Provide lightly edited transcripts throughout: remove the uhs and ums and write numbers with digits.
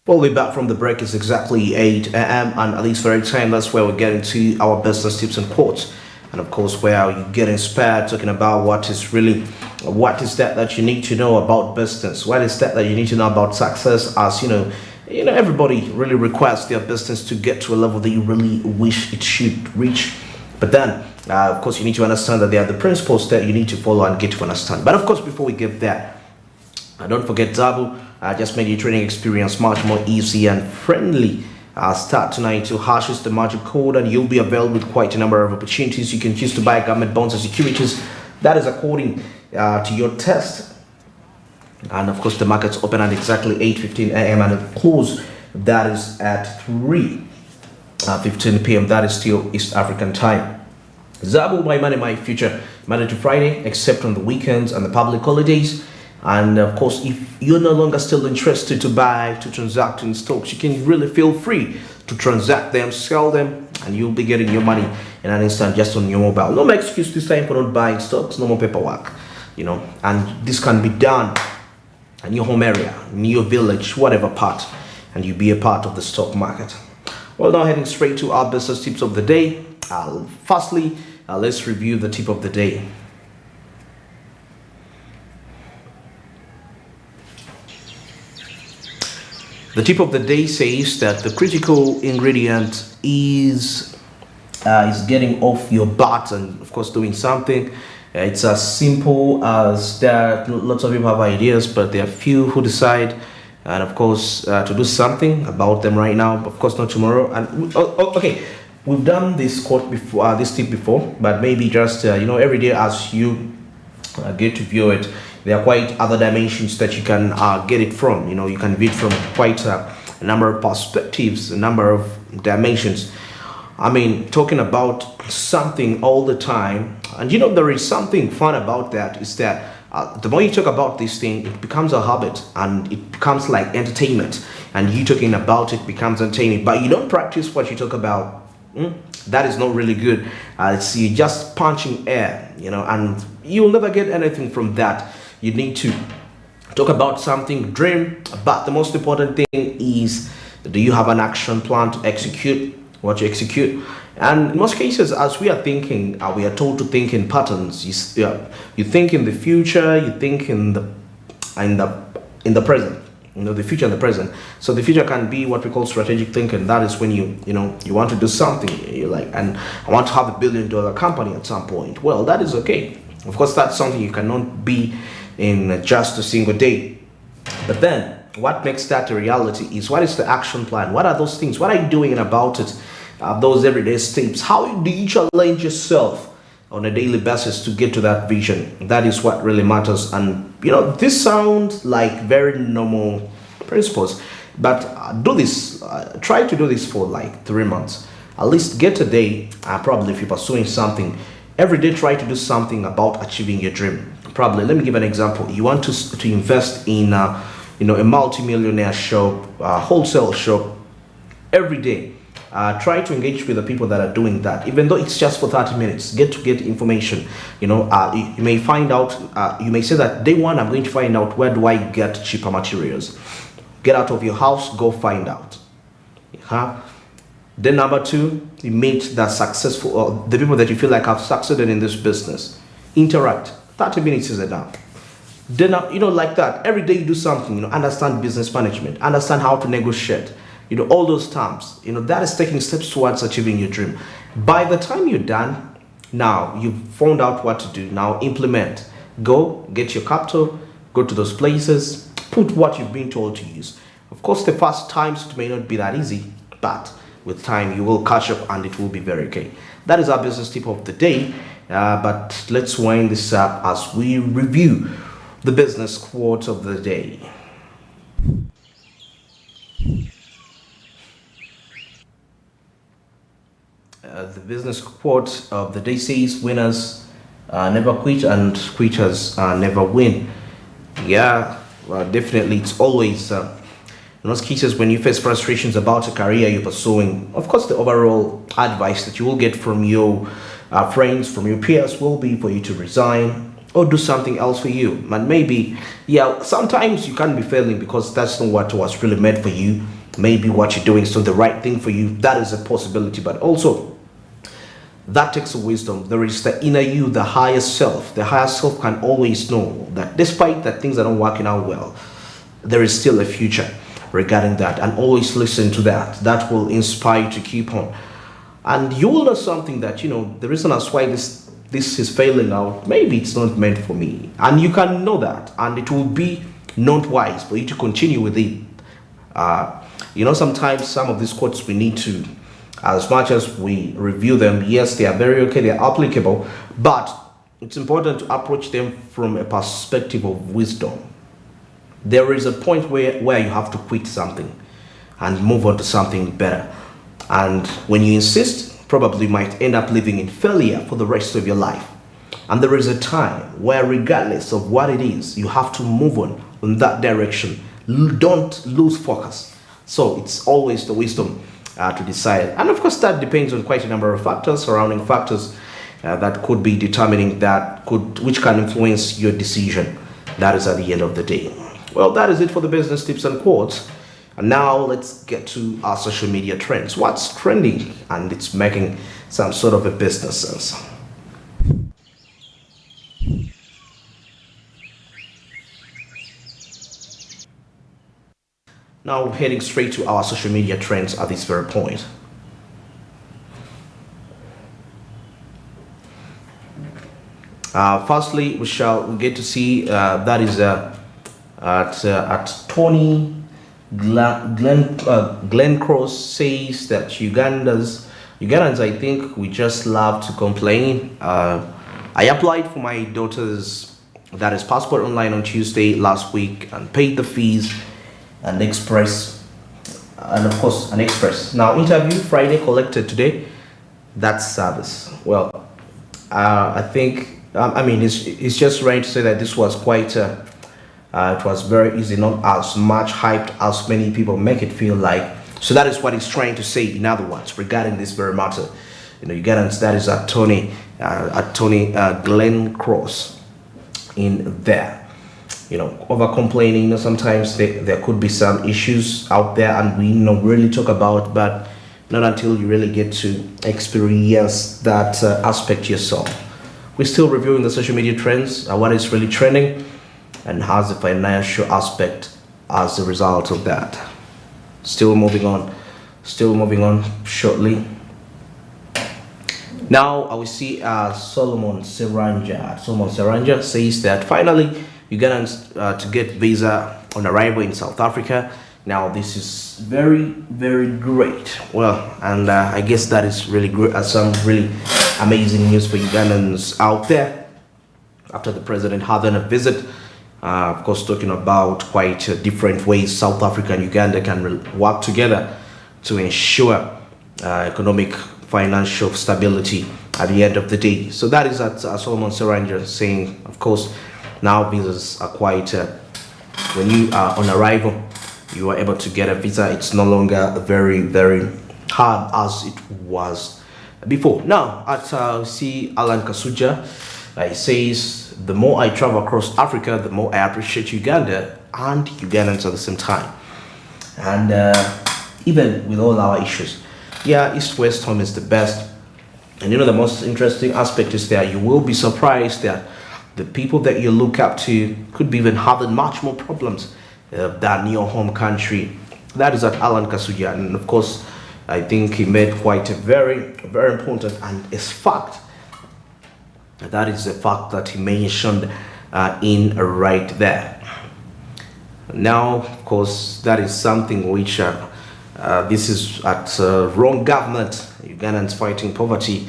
We'll be back from the break. It's exactly 8 a.m. and at least very time that's where we get into our business tips and quotes. And of course, where you get inspired talking about what is that you need to know about business. What is that you need to know about success? As everybody really requires their business to get to a level that you really wish it should reach. But then, of course, you need to understand that there are the principles that you need to follow and get to understand. But of course, before we get there, don't forget Zabu. Just make your training experience much more easy and friendly. Start tonight to hashes the magic code and you'll be available with quite a number of opportunities. You can choose to buy government bonds and securities. That is according to your test. And of course, the markets open at exactly 8:15 a.m. and it close that is at 3:15 p.m. That is still East African time. Zabu, my money, my future, Monday to Friday, except on the weekends and the public holidays. And of course, if you're no longer still interested to transact in stocks, you can really feel free to transact them, sell them, and you'll be getting your money in an instant just on your mobile. No more excuse this time for not buying stocks, no more paperwork, and this can be done in your home area, in your village, whatever part, and you'll be a part of the stock market. Well, now heading straight to our business tips of the day. Firstly, let's review the tip of the day. The tip of the day says that the critical ingredient is getting off your butt and, of course, doing something. It's as simple as that. Lots of people have ideas, but there are few who decide, and of course, to do something about them right now. Of course, not tomorrow. And okay, we've done this quote before, this tip before, but maybe just every day as you get to view it. There are quite other dimensions that you can get it from. You can view it from quite a number of perspectives, a number of dimensions. I mean, talking about something all the time. And there is something fun about that is that the more you talk about this thing, it becomes a habit and it becomes like entertainment. And you talking about it becomes entertainment. But you don't practice what you talk about. That is not really good. It's you just punching air, and you'll never get anything from that. You need to talk about something, dream, but the most important thing is, do you have an action plan to execute what you execute? And in most cases, as we are thinking, we are told to think in patterns. You think in the future, you think in the present. The future and the present. So the future can be what we call strategic thinking. That is when you want to do something. You're like, and I want to have $1 billion company at some point. Well, that is okay. Of course, that's something you cannot be in just a single day. But then what makes that a reality is, what is the action plan? What are those things? What are you doing about it? Those everyday steps. How do you challenge yourself on a daily basis to get to that vision? That is what really matters. And this sounds like very normal principles, but do this. Try to do this for like 3 months. At least get a day. Probably if you're pursuing something, every day try to do something about achieving your dream. Probably, let me give an example. You want to invest in a multi-millionaire shop, wholesale shop. Every day try to engage with the people that are doing that, even though it's just for 30 minutes. Get information. You may find out, you may say that day one, I'm going to find out where do I get cheaper materials. Get out of your house, go find out. Then number two, you meet the successful, or the people that you feel like have succeeded in this business. Interact. 30 minutes is enough. Then, like that, every day you do something, understand business management, understand how to negotiate, all those terms, that is taking steps towards achieving your dream. By the time you're done, now you've found out what to do. Now implement. Go, get your capital, go to those places, put what you've been told to use. Of course, the first times it may not be that easy, but with time you will catch up and it will be very okay. That is our business tip of the day. But let's wind this up as we review the business quote of the day. The business quote of the day says, winners never quit and quitters never win. Yeah, well, definitely it's always in most cases when you face frustrations about a career you're pursuing. Of course, the overall advice that you will get from your friends, from your peers, will be for you to resign or do something else for you. And maybe, yeah, sometimes you can't be failing because that's not what was really meant for you. maybe what you're doing is not the right thing for you. That is a possibility, but also that takes wisdom. There is the inner you, the higher self. The higher self can always know that despite that things are not working out well, there is still a future regarding that, and always listen to that. That will inspire you to keep on. And you will know something that, the reason as why this is failing out, maybe it's not meant for me. And you can know that, and it will be not wise for you to continue with it. Sometimes some of these quotes we need to, as much as we review them, yes, they are very okay, they are applicable, but it's important to approach them from a perspective of wisdom. There is a point where you have to quit something and move on to something better. And when you insist, probably you might end up living in failure for the rest of your life. And there is a time where, regardless of what it is, you have to move on in that direction. Don't lose focus. So it's always the wisdom to decide. And of course, that depends on quite a number of factors, surrounding factors that could be determining which can influence your decision. That is at the end of the day. Well, that is it for the business tips and quotes. And now let's get to our social media trends. What's trending and it's making some sort of a business sense. Now heading straight to our social media trends at this very point. Firstly, we get to see that is at Tony Glenn Cross says that Ugandans, I think we just love to complain. I applied for my daughter's passport online on Tuesday last week and paid the fees. An express. Now interview Friday, collected today. That's service. Well, I think it's just right to say that this was quite it was very easy, not as much hyped as many people make it feel like. So that is what he's trying to say, in other words, regarding this very matter. Ugandans, that is at Tony Glenn Cross in there. Over complaining, sometimes there could be some issues out there, and we really talk about, but not until you really get to experience that aspect yourself. We're still reviewing the social media trends, what is really trending, and how's the financial aspect as a result of that. Still moving on shortly. Now I will see Solomon Seranja says that finally Ugandans to get visa on arrival in South Africa. Now this is very, very great. Well, and I guess that is really great, some really amazing news for Ugandans out there after the president had a visit. Of course, talking about quite different ways South Africa and Uganda can work together to ensure economic, financial stability at the end of the day. So that is at Solomon Seranja saying, of course, now visas are quite, when you are on arrival, you are able to get a visa. It's no longer very, very hard as it was before. Now, at see Alan Kasuja, he says, the more I travel across Africa, the more I appreciate Uganda and Ugandans at the same time. And even with all our issues, East-West home is the best. And the most interesting aspect is that you will be surprised that the people that you look up to could be even having much more problems than your home country. That is at Alan Kasuja. And of course, I think he made quite a very, very important and it's fact. That is a fact that he mentioned in right there. Now, of course, that is something which this is at wrong government. Ugandans fighting poverty.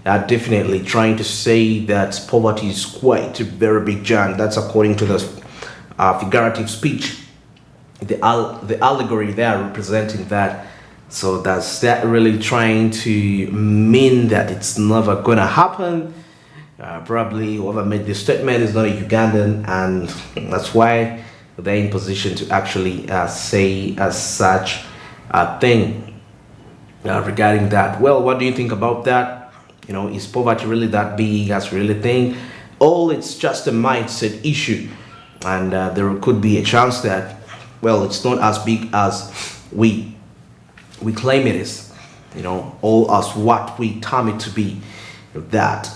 Definitely trying to say that poverty is quite a very big giant. That's according to the figurative speech, the allegory there representing that. So that's that really trying to mean that it's never gonna happen. Probably whoever made this statement is not a Ugandan, and that's why they're in position to actually say such a thing regarding that. Well, what do you think about that? Is poverty really that big as we really think? Or it's just a mindset issue, and there could be a chance that, well, it's not as big as we claim it is, all as what we term it to be. That.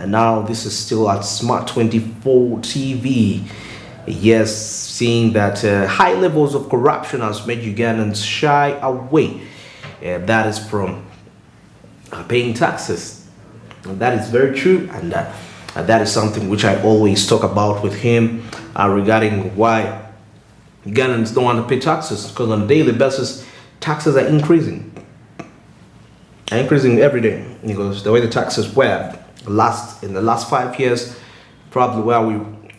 Now this is still at Smart24 TV. Yes, seeing that high levels of corruption has made Ugandans shy away. That is from paying taxes. And that is very true, and that is something which I always talk about with him regarding why Ugandans don't want to pay taxes, because on a daily basis taxes are increasing every day, because the way the taxes were in the last 5 years, probably where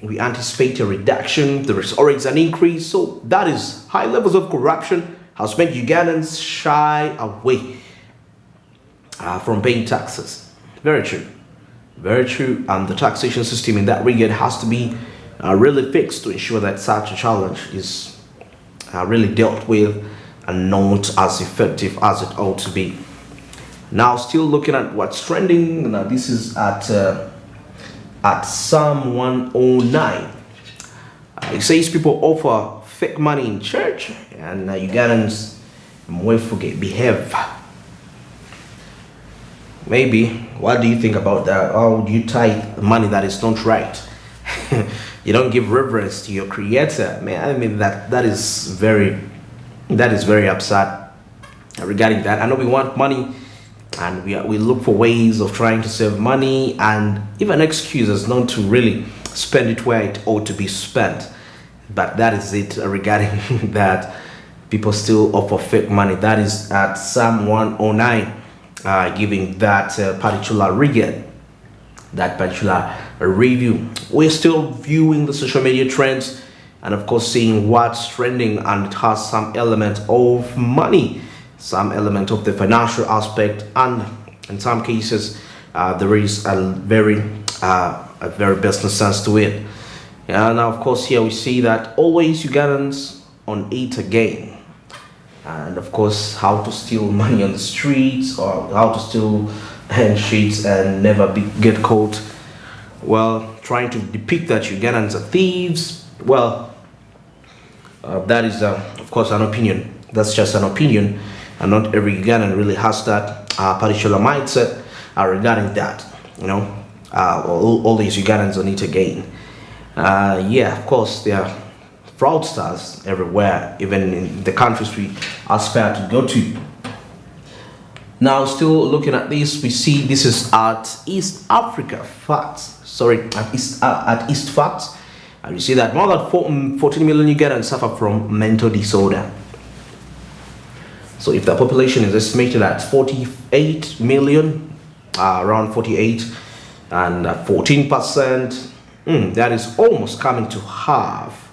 we anticipate a reduction, there is always an increase. So that is high levels of corruption has made Ugandans shy away from paying taxes. Very true, very true. And the taxation system in that regard has to be really fixed to ensure that such a challenge is really dealt with and not as effective as it ought to be. Now, still looking at what's trending. Now, this is at Psalm 109. It says people offer fake money in church, and Ugandans behave. Maybe. What do you think about that? How do you tithe money that is not right? You don't give reverence to your Creator, man. I mean that is very upset regarding that. I know we want money, and we look for ways of trying to save money, and even excuses not to really spend it where it ought to be spent. But that is it regarding that. People still offer fake money. That is at Psalm 109, giving that particular regard, that particular review. We're still viewing the social media trends, and of course seeing what's trending, and it has some element of money, some element of the financial aspect, and in some cases there is a very business sense to it. And now of course here we see that always Ugandans on it again, and of course how to steal money on the streets, or how to steal handsheets and never get caught. Well, trying to depict that Ugandans are thieves. Well, that is of course an opinion. That's just an opinion, and not every Ugandan really has that particular mindset regarding that. All these Ugandans on it again. Yeah, of course there are fraudsters everywhere, even in the countries we aspire to go to. Now, still looking at this, we see this is at East Africa Facts. Sorry, at East Facts, and we see that more than 14 million Ugandans suffer from mental disorder. So if the population is estimated at 48 million, around 48, and 14%, that is almost coming to half.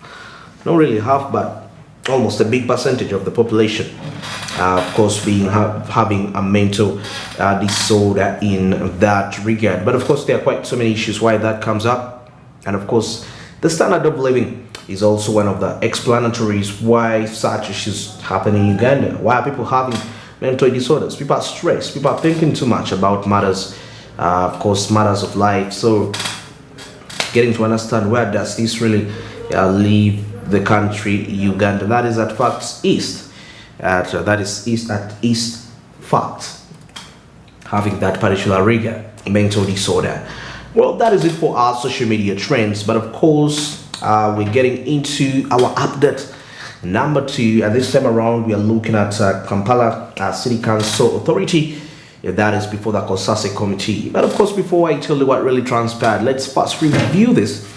Not really half, but almost a big percentage of the population, of course, having a mental disorder in that regard. But of course, there are quite so many issues why that comes up, and of course, the standard of living is also one of the explanatories why such issues happen in Uganda. Why are people having mental disorders? People are stressed. People are thinking too much about matters, of course, matters of life. So, getting to understand where does this really leave the country Uganda. That is at Facts East. That is East Facts, having that particular rigor, mental disorder. Well, that is it for our social media trends. But of course, we're getting into our update number 2, and this time around we are looking at Kampala City Council Authority. That is before the Kosase Committee. But of course, before I tell you what really transpired, let's first review this.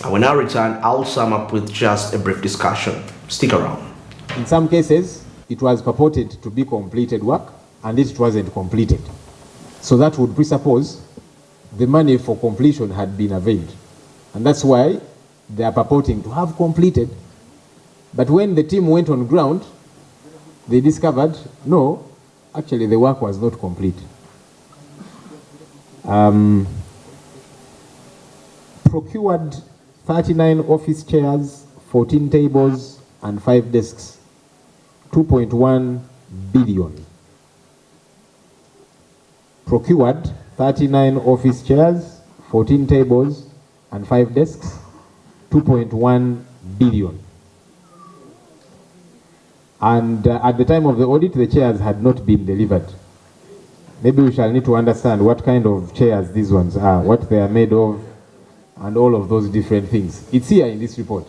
And when I return, I'll sum up with just a brief discussion. Stick around. In some cases, it was purported to be completed work, and it wasn't completed. So that would presuppose the money for completion had been availed. And that's why they are purporting to have completed. But when the team went on ground, they discovered, no, actually the work was not complete. Procured 39 office chairs, 14 tables, and 5 desks, 2.1 billion. Procured 39 office chairs, 14 tables, and 5 desks, 2.1 billion. And at the time of the audit, the chairs had not been delivered. Maybe we shall need to understand what kind of chairs these ones are, what they are made of, and all of those different things. It's here in this report.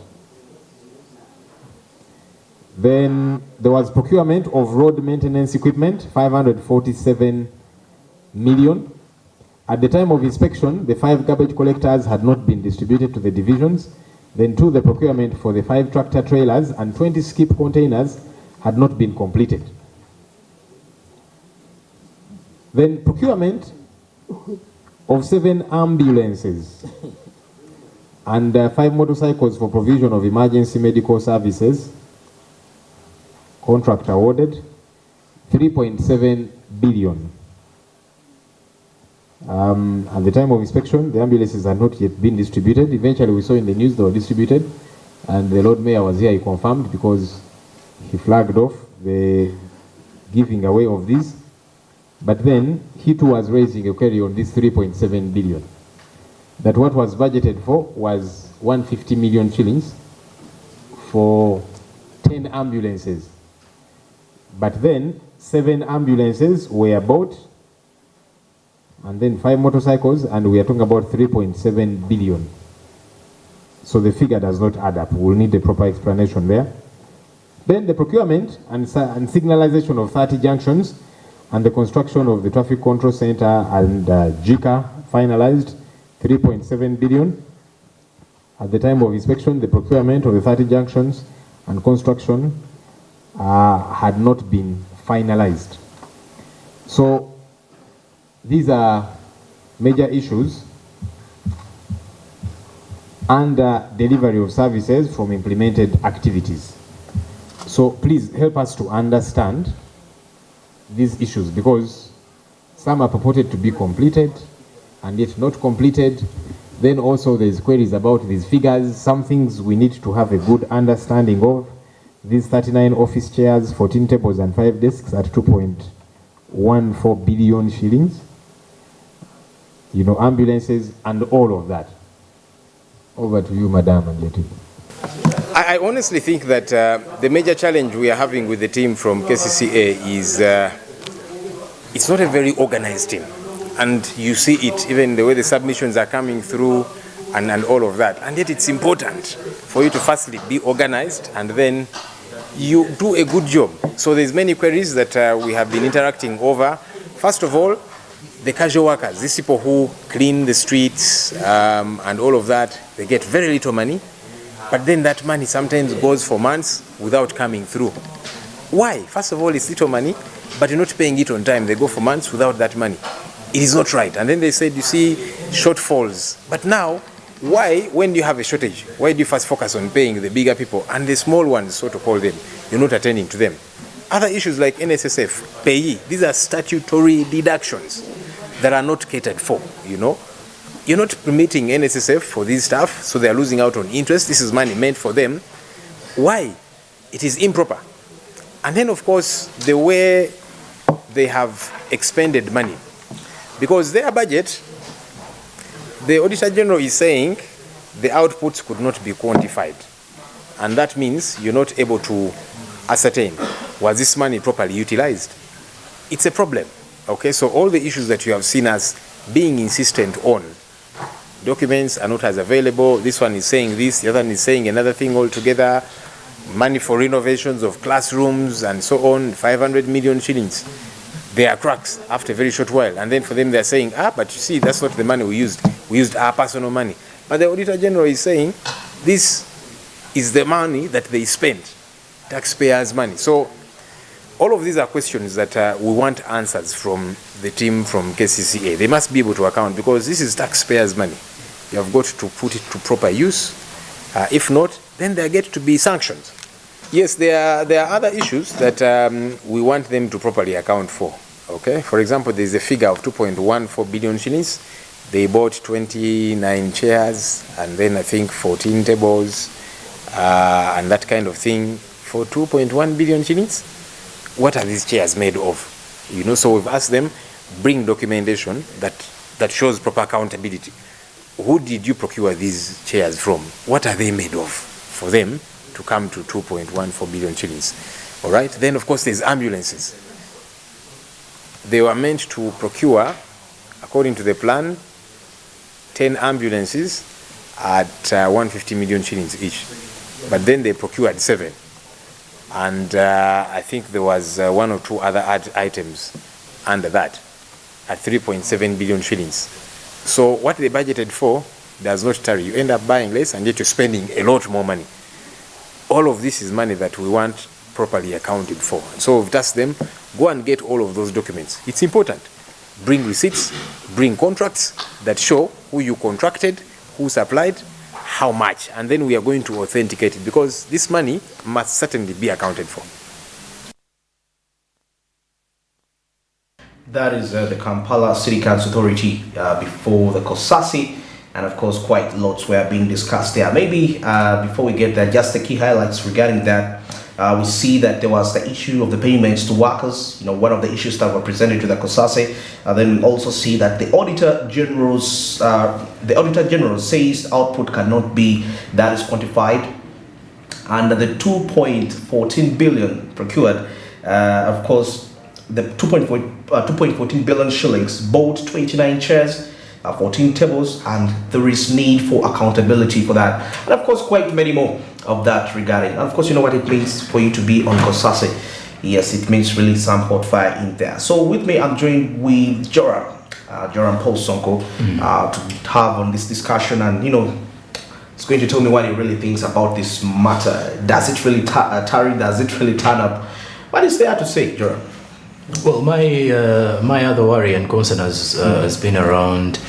Then there was procurement of road maintenance equipment, 547 million. At the time of inspection, the 5 garbage collectors had not been distributed to the divisions. Then 2, the procurement for the 5 tractor trailers and 20 skip containers had not been completed. Then procurement of 7 ambulances and 5 motorcycles for provision of emergency medical services. Contract awarded, 3.7 billion. At the time of inspection, the ambulances had not yet been distributed. Eventually, we saw in the news they were distributed, and the Lord Mayor was here, he confirmed, because he flagged off the giving away of these. But then, he too was raising a query on this 3.7 billion. That what was budgeted for was 150 million shillings for 10 ambulances. But then, 7 ambulances were bought, and then 5 motorcycles, and we are talking about 3.7 billion. So the figure does not add up. We'll need a proper explanation there. Then the procurement and signalization of 30 junctions and the construction of the traffic control center and JICA finalized, 3.7 billion. At the time of inspection, the procurement of the 30 junctions and construction had not been finalized. So these are major issues and delivery of services from implemented activities. So please help us to understand these issues, because some are purported to be completed and yet not completed. Then also there's queries about these figures. Some things we need to have a good understanding of. These 39 office chairs, 14 tables and 5 desks at 2.14 billion shillings. You know, ambulances and all of that. Over to you, Madam Anjeti. I honestly think that the major challenge we are having with the team from KCCA is it's not a very organized team. And you see it even the way the submissions are coming through and all of that. And yet it's important for you to firstly be organized and then you do a good job. So there's many queries that we have been interacting over. First of all, the casual workers, these people who clean the streets and all of that, they get very little money. But then that money sometimes goes for months without coming through. Why? First of all, it's little money, but you're not paying it on time. They go for months without that money. It is not right. And then they said, you see, shortfalls. But now, why, when you have a shortage, why do you first focus on paying the bigger people and the small ones, so to call them, you're not attending to them? Other issues like NSSF, payee, these are statutory deductions that are not catered for, you know. You're not permitting NSSF for this stuff, so they're losing out on interest. This is money meant for them. Why? It is improper. And then, of course, the way they have expended money. Because their budget, the Auditor General is saying the outputs could not be quantified. And that means you're not able to ascertain, was this money properly utilized? It's a problem. Okay, so all the issues that you have seen us being insistent on, documents are not as available, this one is saying this, the other one is saying another thing altogether, money for renovations of classrooms and so on, 500 million shillings. They are cracks after a very short while. And then for them they're saying, but you see, that's not the money we used. We used our personal money. But the Auditor General is saying, this is the money that they spent, taxpayers' money. So all of these are questions that we want answers from the team from KCCA. They must be able to account, because this is taxpayers' money. You have got to put it to proper use. If not, then there get to be sanctions. Yes, there are other issues that we want them to properly account for. Okay, for example, there's a figure of 2.14 billion shillings. They bought 29 chairs and then I think 14 tables and that kind of thing for 2.1 billion shillings. What are these chairs made of? You know, so we've asked them, bring documentation that shows proper accountability. Who did you procure these chairs from? What are they made of for them to come to 2.14 billion shillings? All right. Then, of course, there's ambulances. They were meant to procure, according to the plan, 10 ambulances at 150 million shillings each. But then they procured 7. And I think there was 1 or 2 other items under that at 3.7 billion shillings. So what they budgeted for does not tarry. You end up buying less and yet you're spending a lot more money. All of this is money that we want properly accounted for. So we've asked them, go and get all of those documents. It's important. Bring receipts, bring contracts that show who you contracted, who supplied, how much, and then we are going to authenticate it, because this money must certainly be accounted for. That is the Kampala City Council Authority before the COSASI, and of course quite lots were being discussed there. Maybe before we get there, just the key highlights regarding that. We see that there was the issue of the payments to workers, one of the issues that were presented to the COSASI. Then we also see that the Auditor General says output cannot be that is quantified, and the 2.14 billion procured, of course, the 2.14 billion shillings bought 29 chairs, 14 tables, and there is need for accountability for that, and of course quite many more of that regarding. And of course, you know what it means for you to be on COSASI. Yes, it means really some hot fire in there. So with me, I'm joined with Joram Paul Sonko to have on this discussion, and it's going to tell me what he really thinks about this matter. Does it really tarry? Does it really turn up? What is there to say, Joram? Well, my other worry and concern has been around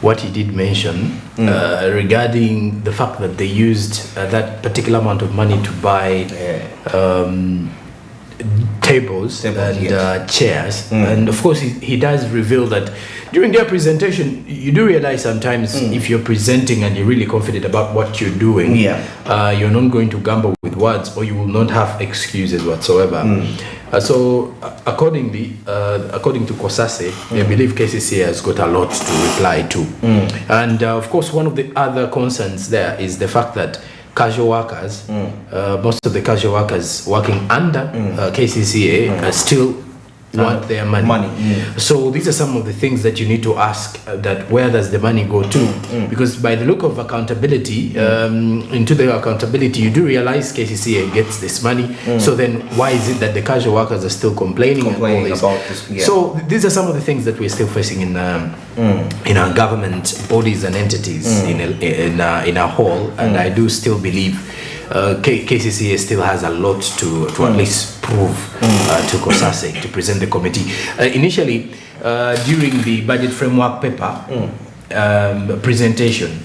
what he did mention regarding the fact that they used that particular amount of money to buy tables and chairs. And of course, he does reveal that during their presentation, you do realize sometimes if you're presenting and you're really confident about what you're doing, you're not going to gamble with words, or you will not have excuses whatsoever. So according to COSASI, they believe KCCA has got a lot to reply to. And of course, one of the other concerns there is the fact that casual workers, most of the casual workers working under KCCA still want their money. So these are some of the things that you need to ask, that where does the money go to? Because by the look of accountability, into the accountability, you do realize KCCA gets this money. So then why is it that the casual workers are still complaining about this? So these are some of the things that we're still facing in our government bodies and entities in our whole. And I do still believe KCCA still has a lot to at least prove to COSASI, to present the committee. Initially, during the budget framework paper presentation,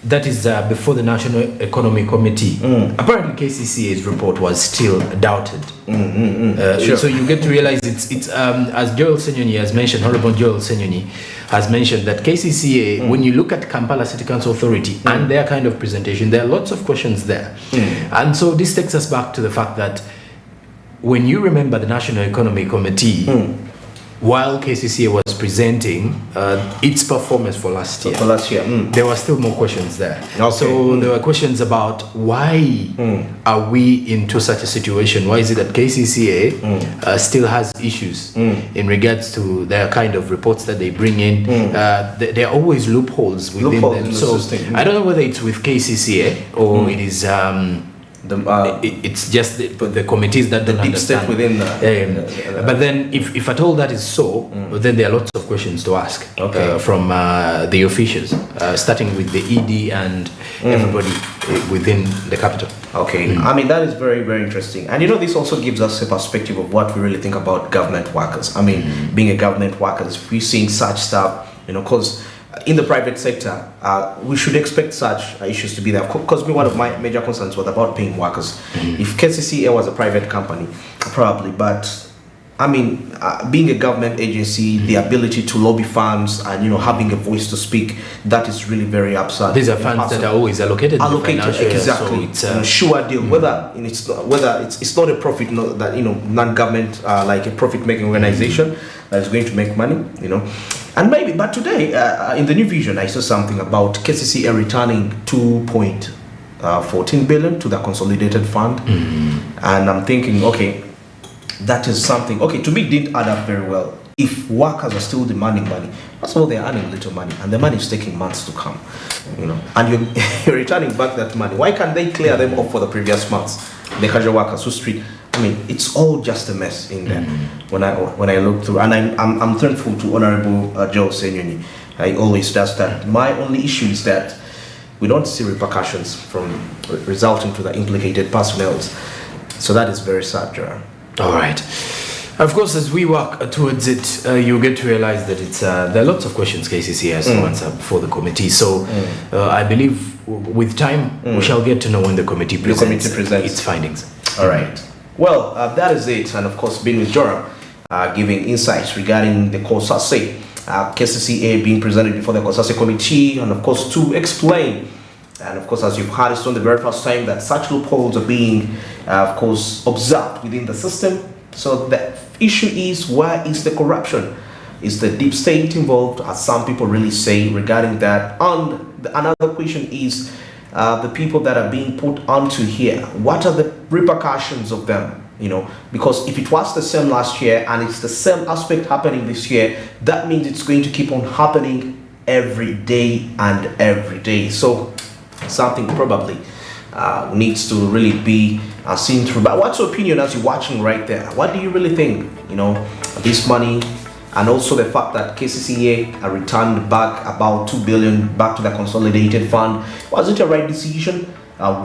that is before the National Economic Committee, apparently KCCA's report was still doubted. So you get to realize it's as Joel Senyonyi has mentioned, Honorable Joel Senyonyi has mentioned, that KCCA, when you look at Kampala City Council Authority and their kind of presentation, there are lots of questions there. And so this takes us back to the fact that when you remember the National Economic Committee, while KCCA was presenting its performance for last year, there were still more questions there. So there were questions about why are we into such a situation? Why is it that KCCA still has issues in regards to their kind of reports that they bring in? There are always loopholes within them. So I don't know whether it's with KCCA or it is it's just the committees that don't deep understand. state within but then if at all that is so, then there are lots of questions to ask from the officials, starting with the ED and everybody within the capital. I mean, that is very, very interesting. And this also gives us a perspective of what we really think about government workers. I mean, being a government worker, if we're seeing such stuff, because in the private sector, we should expect such issues to be there. Because one of my major concerns was about paying workers. If KCCA was a private company, probably, but I mean, being a government agency, the ability to lobby funds and having a voice to speak, that is really very absurd. These are funds that are always allocated exactly. So it's a sure deal. Whether it's not a profit, that non-government like a profit-making organization that is going to make money, And maybe, but today in the New Vision, I saw something about KCCA returning 14 billion to the consolidated fund. And I'm thinking, okay, that is something, okay, to me it didn't add up very well. If workers are still demanding money, first of all, they're earning little money, and the money is taking months to come, and you're returning back that money. Why can't they clear them off for the previous months? The casual workers who street, it's all just a mess in there. When I look through, and I'm thankful to Honorable Joe Senyoni. He always does that. My only issue is that we don't see repercussions from resulting to the implicated personnel. So that is very sad, Gerard. All right. Of course, as we work towards it, you get to realize that there are lots of questions KCC has to answer before the committee. So I believe with time, we shall get to know when the committee presents its findings. All right. Well, that is it. And of course, being with Joram, giving insights regarding the COSASE, KCCA being presented before the COSASE committee, and of course, to explain. And of course, as you've heard, it's not the very first time that such loopholes are being, of course, observed within the system. So the issue is, where is the corruption? Is the deep state involved, as some people really say regarding that? And another question is, the people that are being put onto here, what are the repercussions of them? Because if it was the same last year and it's the same aspect happening this year, that means it's going to keep on happening every day and every day. So something probably needs to really be seen through. But what's your opinion as you're watching right there? What do you really think? This money, and also the fact that KCCA returned back about 2 billion back to the consolidated fund. Was it a right decision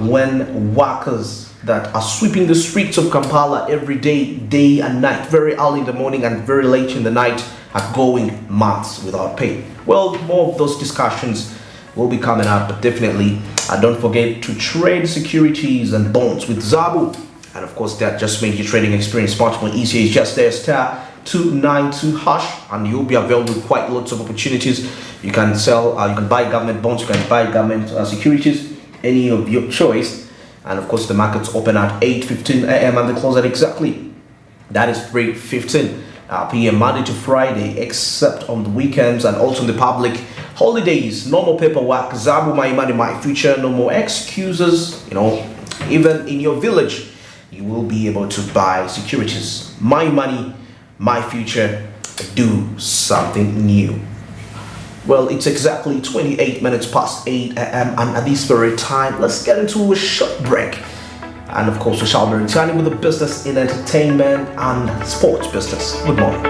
when workers that are sweeping the streets of Kampala every day and night, very early in the morning and very late in the night, are going months without pay? Well, more of those discussions will be coming up, but definitely don't forget to trade securities and bonds with Zabu. And of course, that just made your trading experience much more easier. It's just there, *292#, and you'll be availed with quite lots of opportunities. You can sell, you can buy government bonds, you can buy government securities, any of your choice. And of course, the markets open at 8:15 a.m. and they close at exactly, that is 3:15 p.m. Monday to Friday, except on the weekends and also on the public holidays. No more paperwork. Zabu, my money, my future. No more excuses. Even in your village, you will be able to buy securities. My money, my future. Do something new. Well, it's exactly 28 minutes past 8 a.m. and at this very time, let's get into a short break. And of course, we shall be returning with the business in entertainment and sports business. Good morning.